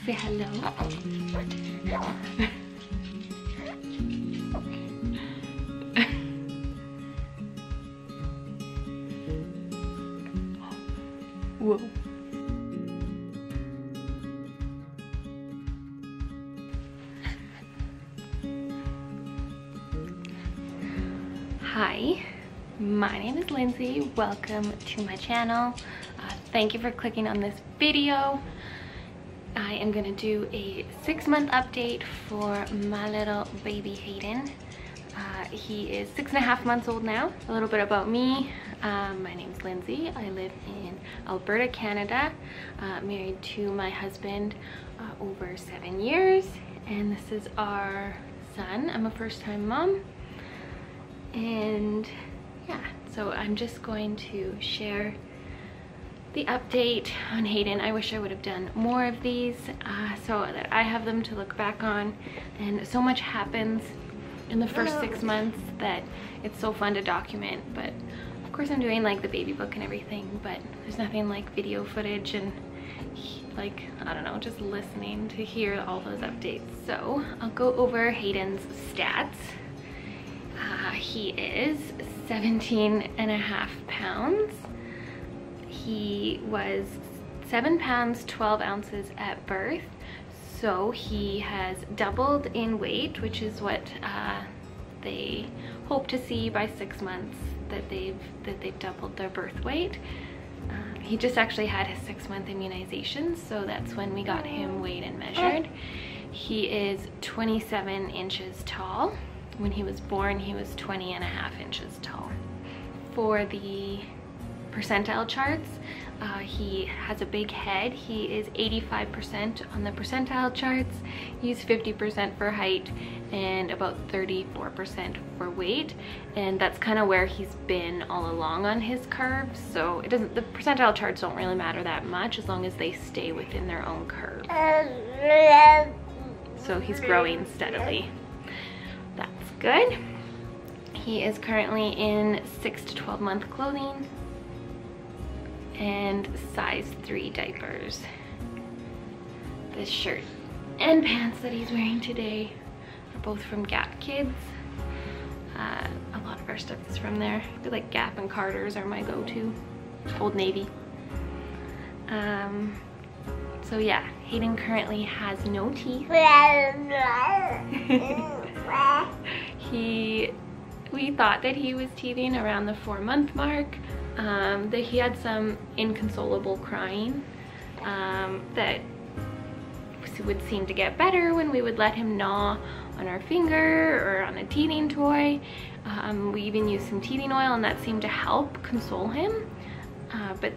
Say hello. Whoa. Hi, my name is Lindsay. Welcome to my channel. Thank you for clicking on this video. I am going to do a 6-month update for my little baby Hayden. He is 6.5 months old now. A little bit about me. My name's Lindsay. I live in Alberta, Canada. Married to my husband over 7 years. And this is our son. I'm a first-time mom. And yeah, so I'm just going to share the update on Hayden. I wish I would have done more of these so that I have them to look back on. And so much happens in the first 6 months that it's so fun to document. But of course I'm doing like the baby book and everything, but there's nothing like video footage and like, I don't know, just listening to hear all those updates. So I'll go over Hayden's stats. He is 17.5 pounds. He was 7 pounds 12 ounces at birth, so he has doubled in weight, which is what they hope to see by 6 months, that they've doubled their birth weight. He just actually had his 6-month immunization, so that's when we got him weighed and measured. He is 27 inches tall. When he was born, he was 20.5 inches tall. For the percentile charts, he has a big head. He is 85% on the percentile charts. He's 50% for height and about 34% for weight. And that's kind of where he's been all along on his curves. So it doesn't, the percentile charts don't really matter that much as long as they stay within their own curve. So he's growing steadily. That's good. He is currently in 6 to 12 month clothing and size 3 diapers. This shirt and pants that he's wearing today are both from Gap Kids. A lot of our stuff is from there. I feel like Gap and Carter's are my go-to. Old Navy. So yeah, Hayden currently has no teeth. We thought that he was teething around the 4-month mark, that he had some inconsolable crying that would seem to get better when we would let him gnaw on our finger or on a teething toy. We even used some teething oil and that seemed to help console him, but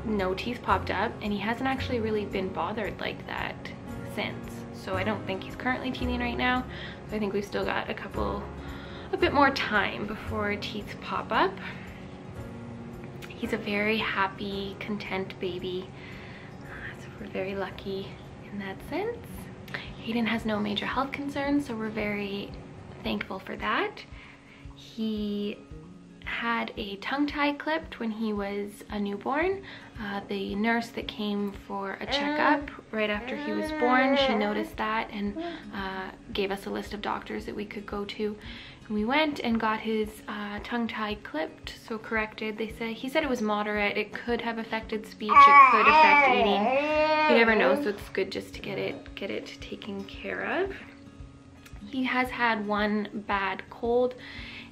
no teeth popped up and he hasn't actually really been bothered like that since. So I don't think he's currently teething right now. So I think we've still got a bit more time before teeth pop up. He's a very happy, content baby. So we're very lucky in that sense. Hayden has no major health concerns, so we're very thankful for that. He had a tongue tie clipped when he was a newborn. The nurse that came for a checkup right after he was born, she noticed that and gave us a list of doctors that we could go to. And we went and got his tongue tie clipped, so corrected. He said it was moderate. It could have affected speech. It could affect eating. You never know, so it's good just to get it taken care of. He has had one bad cold.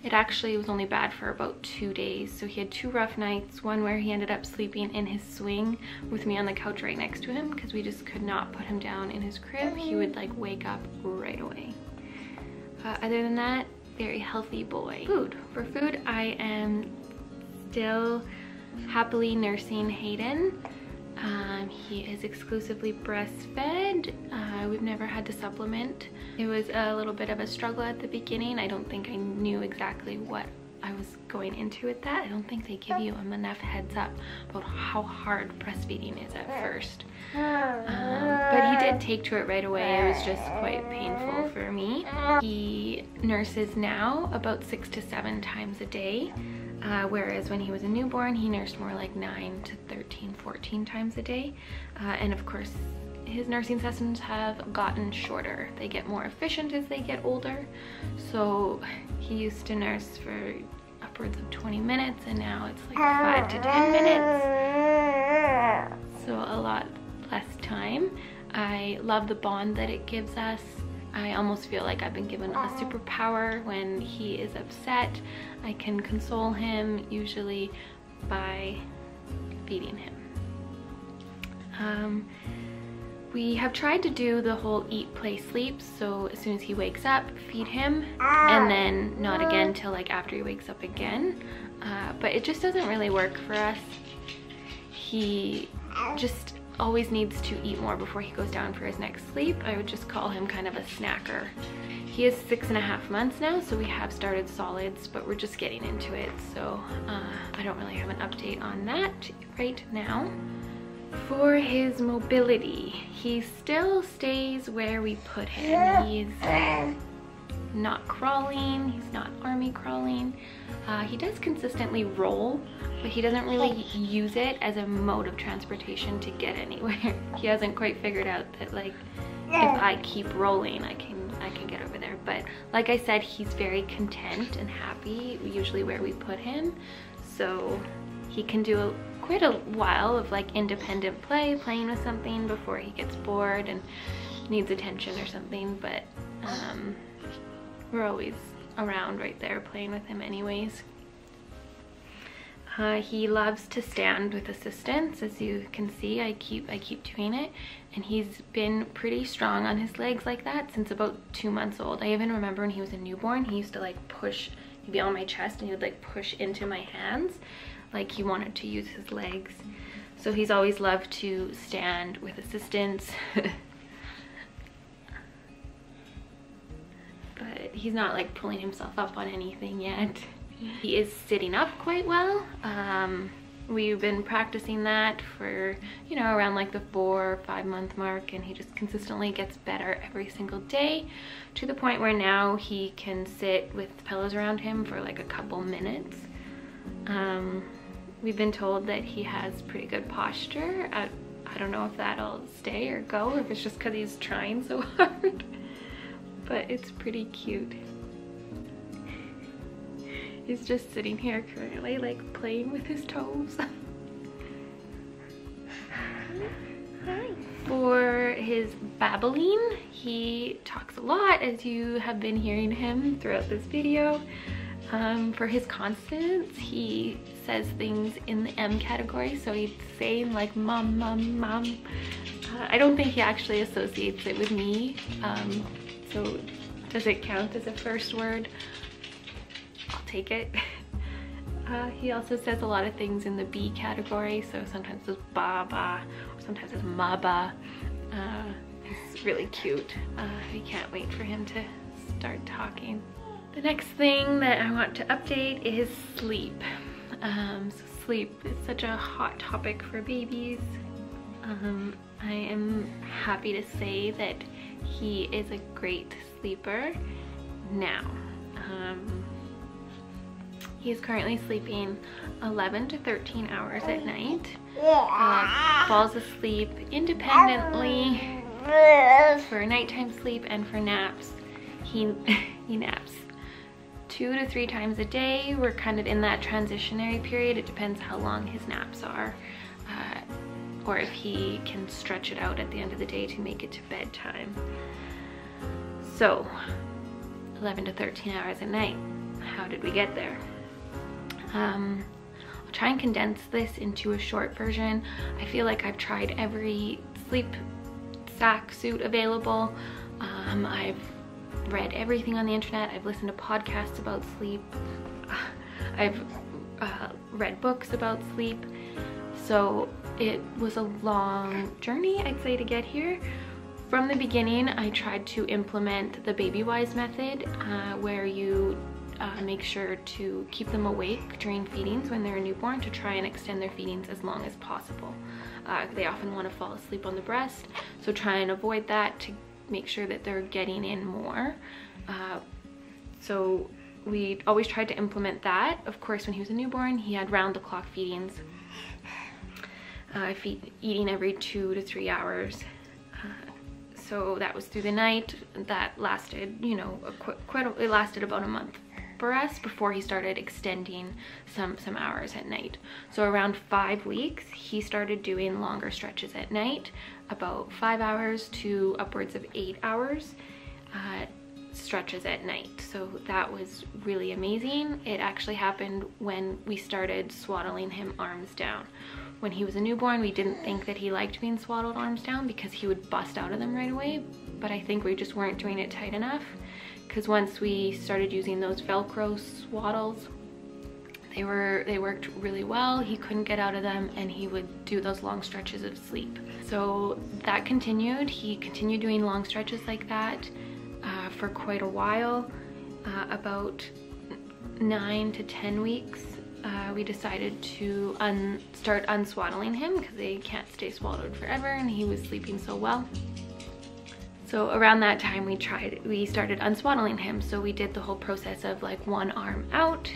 It actually was only bad for about 2 days. So he had 2 rough nights, one where he ended up sleeping in his swing with me on the couch right next to him because we just could not put him down in his crib. He would like wake up right away. Other than that, very healthy boy. For food, I am still happily nursing Hayden. He is exclusively breastfed. We've never had to supplement. It was a little bit of a struggle at the beginning. I don't think I knew exactly what I was going into with that. I don't think they give you enough heads up about how hard breastfeeding is at first. But he did take to it right away. It was just quite painful for me. He nurses now about 6 to 7 times a day. Whereas when he was a newborn, he nursed more like 9 to 13, 14 times a day. And of course, his nursing sessions have gotten shorter. They get more efficient as they get older. So he used to nurse for upwards of 20 minutes and now it's like 5 to 10 minutes. So a lot less time. I love the bond that it gives us. I almost feel like I've been given a superpower when he is upset. I can console him usually by feeding him. We have tried to do the whole eat, play, sleep. So as soon as he wakes up, feed him, and then not again till like after he wakes up again. But it just doesn't really work for us. He just always needs to eat more before he goes down for his next sleep. I would just call him kind of a snacker. He is 6.5 months now, so we have started solids, but we're just getting into it. So I don't really have an update on that right now. For his mobility, he still stays where we put him. He's not crawling, he's not army crawling. He does consistently roll, but he doesn't really use it as a mode of transportation to get anywhere. He hasn't quite figured out that like if I keep rolling, I can get over there. But like I said, he's very content and happy usually where we put him. So he can do quite a while of like independent playing with something before he gets bored and needs attention or something, but we're always around right there playing with him anyways. He loves to stand with assistance. As you can see, I keep doing it, and he's been pretty strong on his legs like that since about 2 months old. I even remember when he was a newborn, he used to like push, he'd be on my chest and he would like push into my hands like he wanted to use his legs. So he's always loved to stand with assistance. But he's not like pulling himself up on anything yet. He is sitting up quite well. We've been practicing that for, you know, around like the 4 or 5 month mark, and he just consistently gets better every single day to the point where now he can sit with pillows around him for like a couple minutes. We've been told that he has pretty good posture. I don't know if that'll stay or go, or if it's just because he's trying so hard. But it's pretty cute. He's just sitting here currently like playing with his toes. For his babbling, he talks a lot, as you have been hearing him throughout this video. For his consonants, he says things in the M category, so he's saying like mom, mom, mom. I don't think he actually associates it with me, so does it count as a first word? I'll take it. He also says a lot of things in the B category, so sometimes it's baba, or sometimes it's maba. It's really cute. We can't wait for him to start talking. The next thing that I want to update is sleep. So sleep is such a hot topic for babies. I am happy to say that he is a great sleeper now. He is currently sleeping 11 to 13 hours at night. Falls asleep independently for nighttime sleep and for naps. He naps 2 to 3 times a day. We're kind of in that transitionary period. It depends how long his naps are, or if he can stretch it out at the end of the day to make it to bedtime. So 11 to 13 hours a night. How did we get there? I'll try and condense this into a short version. I feel like I've tried every sleep sack suit available. I've read everything on the internet. I've listened to podcasts about sleep. I've read books about sleep. So it was a long journey, I'd say, to get here. From the beginning, I tried to implement the Baby-Wise method, where you make sure to keep them awake during feedings when they're a newborn to try and extend their feedings as long as possible. They often want to fall asleep on the breast, so try and avoid that to make sure that they're getting in more. So we always tried to implement that. Of course, when he was a newborn, he had round-the-clock feedings, eating every 2 to 3 hours. So that was through the night. That lasted, you know, it lasted about a month for us before he started extending some hours at night. So around 5 weeks, he started doing longer stretches at night, about 5 hours to upwards of 8 hours stretches at night. So that was really amazing. It actually happened when we started swaddling him arms down. When he was a newborn, we didn't think that he liked being swaddled arms down because he would bust out of them right away, but I think we just weren't doing it tight enough, because once we started using those Velcro swaddles, they worked really well. He couldn't get out of them and he would do those long stretches of sleep. So that continued. He continued doing long stretches like that for quite a while. About 9 to 10 weeks, we decided to start unswaddling him because they can't stay swaddled forever, and he was sleeping so well. So around that time we started unswaddling him. So we did the whole process of like one arm out,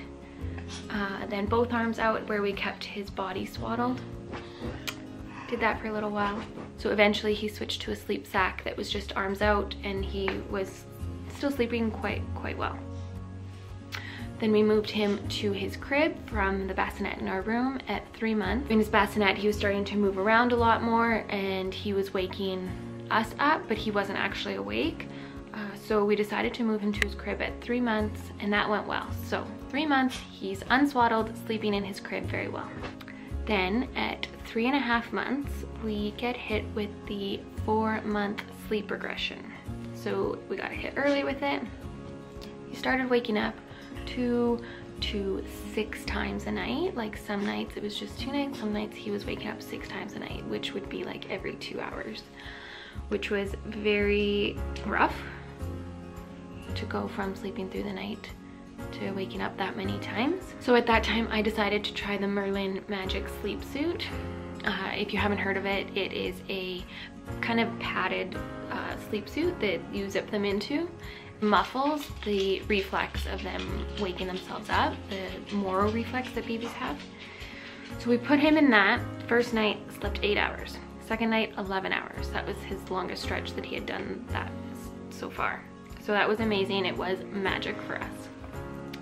then both arms out where we kept his body swaddled. Did that for a little while. So eventually he switched to a sleep sack that was just arms out, and he was still sleeping quite well. Then we moved him to his crib from the bassinet in our room at 3 months. In his bassinet, he was starting to move around a lot more, and he was waking us up, but he wasn't actually awake. So we decided to move him to his crib at 3 months, and that went well. So 3 months, he's unswaddled, sleeping in his crib very well. Then at 3.5 months, we get hit with the 4-month sleep regression. So we got hit early with it. He started waking up 2 to 6 times a night. Like some nights it was just 2 nights, some nights he was waking up 6 times a night, which would be like every 2 hours, which was very rough to go from sleeping through the night to waking up that many times. So at that time I decided to try the Merlin Magic Sleep Suit. If you haven't heard of it, it is a kind of padded sleep suit that you zip them into. Muffles the reflex of them waking themselves up, the Moro reflex that babies have. So we put him in that. First night, slept 8 hours. Second night, 11 hours. That was his longest stretch that he had done that so far. So that was amazing. It was magic for us.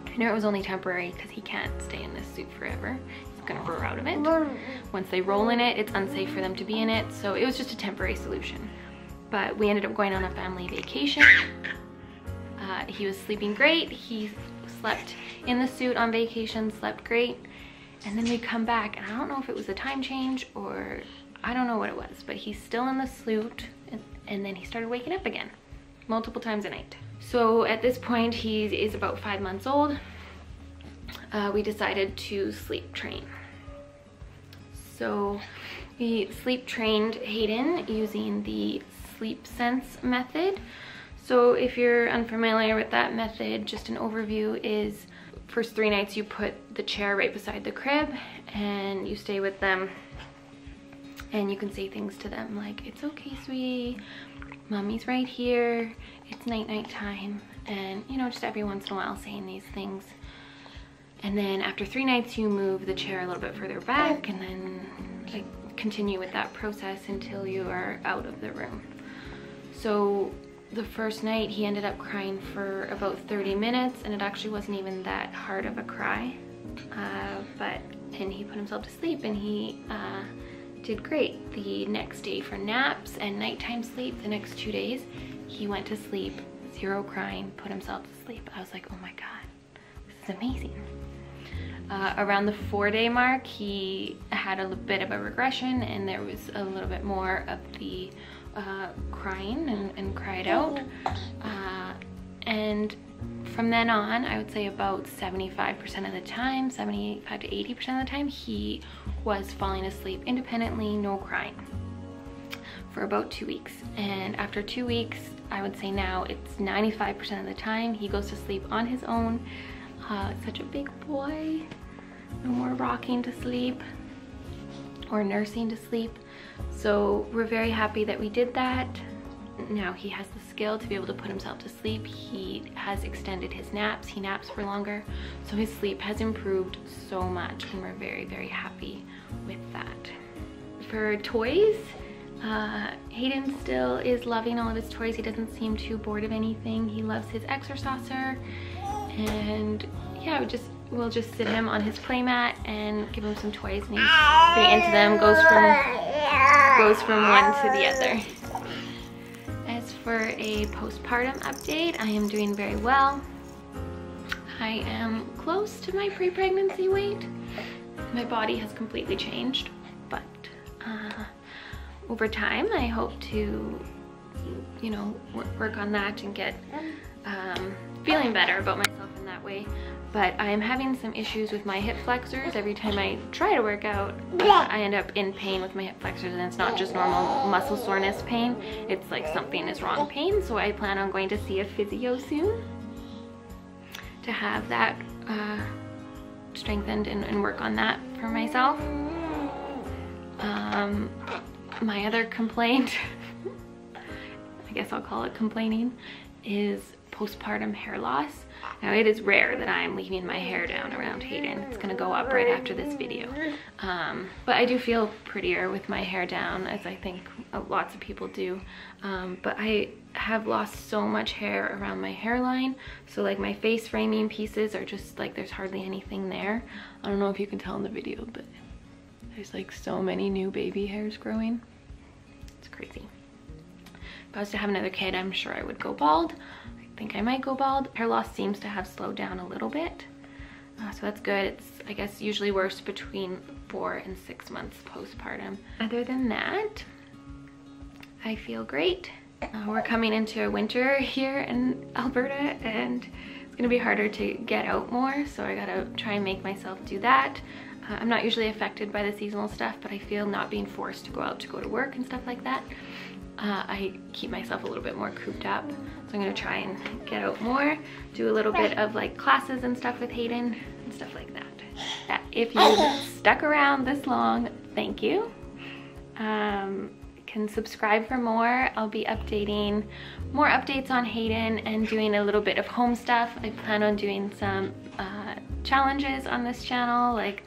I know it was only temporary because he can't stay in this suit forever. He's gonna grow out of it. Once they roll in it, it's unsafe for them to be in it. So it was just a temporary solution. But we ended up going on a family vacation. He was sleeping great. He slept in the suit on vacation, slept great. And then we come back, and I don't know if it was a time change or I don't know what it was, but he's still in the suit, and then he started waking up again multiple times a night. So at this point, he is about 5 months old. We decided to sleep train. So we sleep trained Hayden using the Sleep Sense method. So if you're unfamiliar with that method, just an overview is first 3 nights you put the chair right beside the crib and you stay with them, and you can say things to them like, it's okay, sweetie, mommy's right here, it's night time, and you know, just every once in a while saying these things. And then after 3 nights you move the chair a little bit further back, and then like continue with that process until you are out of the room. So the first night he ended up crying for about 30 minutes, and it actually wasn't even that hard of a cry, and he put himself to sleep, and he did great. The next day for naps and nighttime sleep, the next 2 days, he went to sleep, 0 crying, put himself to sleep. I was like, oh my God, this is amazing. Around the 4-day mark, he had a bit of a regression, and there was a little bit more of the crying and cried out. And from then on, I would say about 75% of the time, 75 to 80% of the time, he was falling asleep independently, no crying, for about 2 weeks. And after 2 weeks, I would say now it's 95% of the time he goes to sleep on his own. Such a big boy. No more rocking to sleep or nursing to sleep. So we're very happy that we did that. Now he has the skill to be able to put himself to sleep. He has extended his naps. He naps for longer. So his sleep has improved so much, and we're very, very happy with that. For toys, Hayden still is loving all of his toys. He doesn't seem too bored of anything. He loves his exerciser, and yeah, we'll just sit him on his playmat and give him some toys, and he's getting into them. Goes from one to the other. As for a postpartum update, I am doing very well. I am close to my pre-pregnancy weight. My body has completely changed, but over time I hope to, you know, work on that and get feeling better about myself in that way. But I am having some issues with my hip flexors. Every time I try to work out, I end up in pain with my hip flexors, and it's not just normal muscle soreness pain. It's like something is wrong pain, so I plan on going to see a physio soon to have that strengthened and work on that for myself. My other complaint, I guess I'll call it complaining, is postpartum hair loss. Now, it is rare that I'm leaving my hair down around Hayden. It's gonna go up right after this video. But I do feel prettier with my hair down, as I think lots of people do. But I have lost so much hair around my hairline. So like my face framing pieces are just like, there's hardly anything there. I don't know if you can tell in the video, but there's like so many new baby hairs growing. It's crazy. If I was to have another kid, I'm sure I would go bald. I think I might go bald. Hair loss seems to have slowed down a little bit. So that's good. It's, I guess, usually worse between 4 and 6 months postpartum. Other than that, I feel great. We're coming into a winter here in Alberta, and it's gonna be harder to get out more, so I gotta try and make myself do that. I'm not usually affected by the seasonal stuff, but I feel not being forced to go out to go to work and stuff like that, I keep myself a little bit more cooped up. So I'm gonna try and get out more, do a little bit of like classes and stuff with Hayden and stuff like that. If you stuck around this long, thank you. Can subscribe for more. I'll be updating more updates on Hayden and doing a little bit of home stuff. I plan on doing some challenges on this channel, like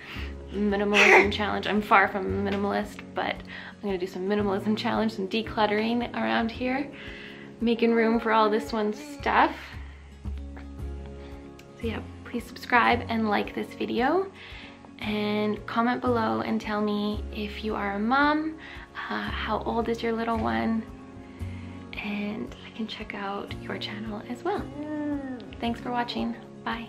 minimalism challenge. I'm far from a minimalist, but I'm gonna do some minimalism challenge, some decluttering around here, making room for all this one stuff. So yeah, please subscribe and like this video, and comment below and tell me if you are a mom, how old is your little one, and I can check out your channel as well. Thanks for watching. Bye.